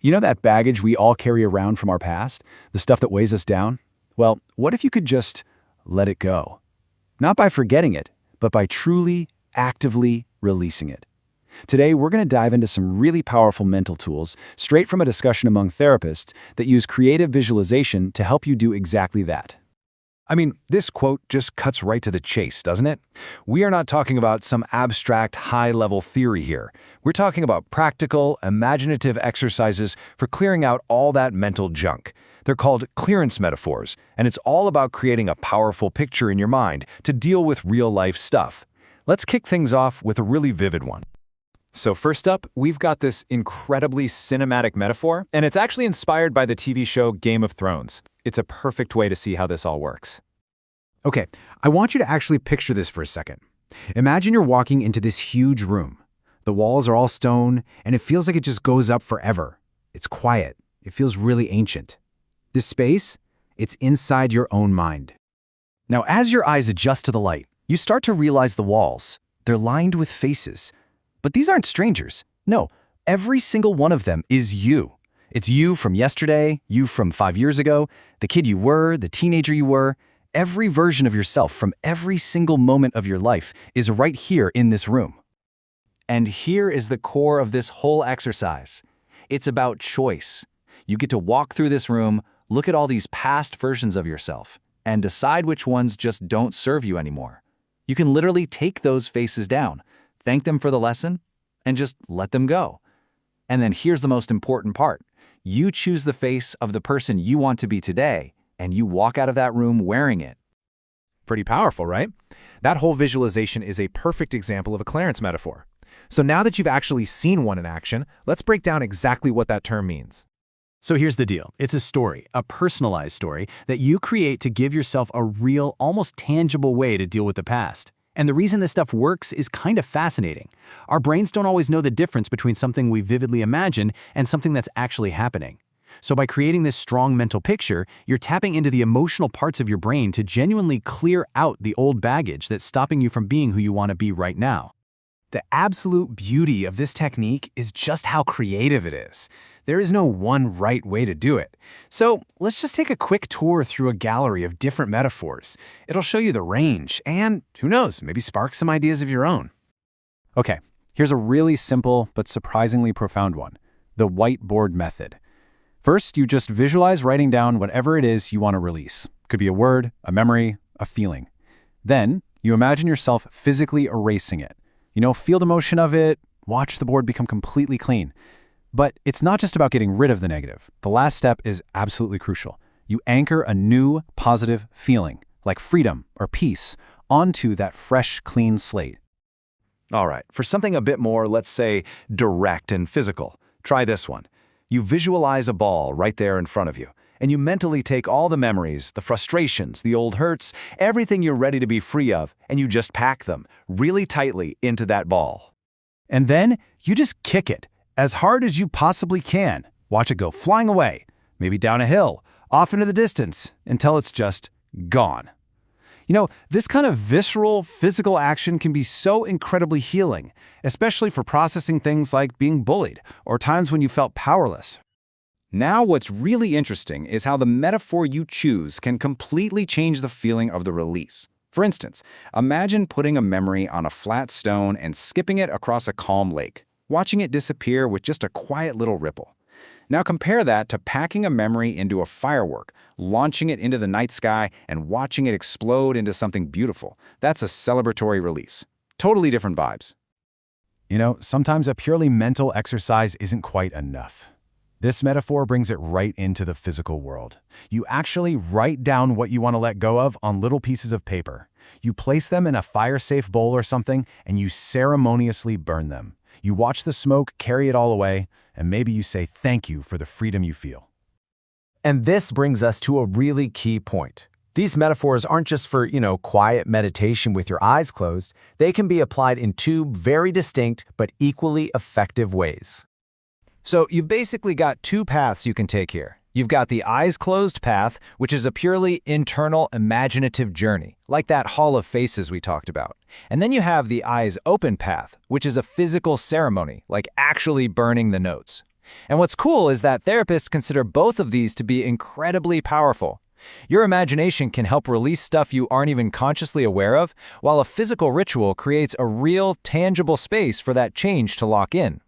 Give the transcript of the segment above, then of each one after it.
You know that baggage we all carry around from our past? The stuff that weighs us down? Well, what if you could just let it go? Not by forgetting it, but by truly, actively releasing it. Today, we're going to dive into some really powerful mental tools straight from a discussion among therapists that use creative visualization to help you do exactly that. I mean, this quote just cuts right to the chase, doesn't it? We are not talking about some abstract, high-level theory here. We're talking about practical, imaginative exercises for clearing out all that mental junk. They're called clearance metaphors, and it's all about creating a powerful picture in your mind to deal with real-life stuff. Let's kick things off with a really vivid one. So first up, we've got this incredibly cinematic metaphor, and it's actually inspired by the TV show Game of Thrones. It's a perfect way to see how this all works. Okay, I want you to actually picture this for a second. Imagine you're walking into this huge room. The walls are all stone, and it feels like it just goes up forever. It's quiet. It feels really ancient. This space, it's inside your own mind. Now, as your eyes adjust to the light, you start to realize the walls. They're lined with faces. But these aren't strangers. No, every single one of them is you. It's you from yesterday, you from 5 years ago, the kid you were, the teenager you were. Every version of yourself from every single moment of your life is right here in this room. And here is the core of this whole exercise. It's about choice. You get to walk through this room, look at all these past versions of yourself, and decide which ones just don't serve you anymore. You can literally take those faces down, thank them for the lesson, and just let them go. And then here's the most important part. You choose the face of the person you want to be today, and you walk out of that room wearing it. Pretty powerful, right? That whole visualization is a perfect example of a clearance metaphor. So now that you've actually seen one in action, let's break down exactly what that term means. So here's the deal. It's a story, a personalized story, that you create to give yourself a real, almost tangible way to deal with the past. And the reason this stuff works is kind of fascinating. Our brains don't always know the difference between something we vividly imagined and something that's actually happening. So by creating this strong mental picture, you're tapping into the emotional parts of your brain to genuinely clear out the old baggage that's stopping you from being who you want to be right now. The absolute beauty of this technique is just how creative it is. There is no one right way to do it. So let's just take a quick tour through a gallery of different metaphors. It'll show you the range and, who knows, maybe spark some ideas of your own. Okay, here's a really simple but surprisingly profound one. The whiteboard method. First, you just visualize writing down whatever it is you want to release. Could be a word, a memory, a feeling. Then, you imagine yourself physically erasing it. Feel the motion of it, watch the board become completely clean. But it's not just about getting rid of the negative. The last step is absolutely crucial. You anchor a new, positive feeling, like freedom or peace, onto that fresh, clean slate. All right, for something a bit more, let's say, direct and physical, try this one. You visualize a ball right there in front of you, and you mentally take all the memories, the frustrations, the old hurts, everything you're ready to be free of, and you just pack them really tightly into that ball. And then you just kick it as hard as you possibly can. Watch it go flying away, maybe down a hill, off into the distance, until it's just gone. This kind of visceral, physical action can be so incredibly healing, especially for processing things like being bullied or times when you felt powerless. Now what's really interesting is how the metaphor you choose can completely change the feeling of the release. For instance, imagine putting a memory on a flat stone and skipping it across a calm lake, watching it disappear with just a quiet little ripple. Now compare that to packing a memory into a firework, launching it into the night sky, and watching it explode into something beautiful. That's a celebratory release. Totally different vibes. Sometimes a purely mental exercise isn't quite enough. This metaphor brings it right into the physical world. You actually write down what you want to let go of on little pieces of paper. You place them in a fire-safe bowl or something, and you ceremoniously burn them. You watch the smoke carry it all away, and maybe you say thank you for the freedom you feel. And this brings us to a really key point. These metaphors aren't just for, quiet meditation with your eyes closed. They can be applied in two very distinct but equally effective ways. So you've basically got two paths you can take here. You've got the eyes closed path, which is a purely internal, imaginative journey, like that hall of faces we talked about. And then you have the eyes open path, which is a physical ceremony, like actually burning the notes. And what's cool is that therapists consider both of these to be incredibly powerful. Your imagination can help release stuff you aren't even consciously aware of, while a physical ritual creates a real, tangible space for that change to lock in.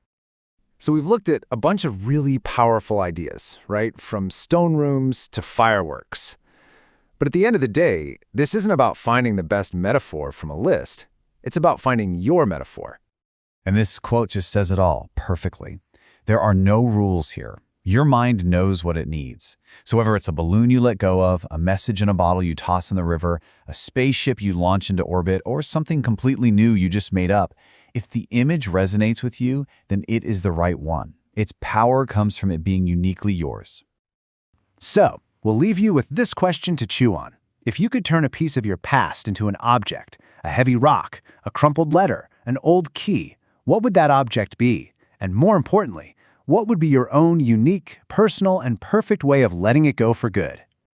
So we've looked at a bunch of really powerful ideas, right? From stone rooms to fireworks. But at the end of the day, this isn't about finding the best metaphor from a list. It's about finding your metaphor. And this quote just says it all perfectly. There are no rules here. Your mind knows what it needs. So whether it's a balloon you let go of, a message in a bottle you toss in the river, a spaceship you launch into orbit, or something completely new you just made up, if the image resonates with you, then it is the right one. Its power comes from it being uniquely yours. So, we'll leave you with this question to chew on. If you could turn a piece of your past into an object, a heavy rock, a crumpled letter, an old key, what would that object be? And more importantly, what would be your own unique, personal, and perfect way of letting it go for good?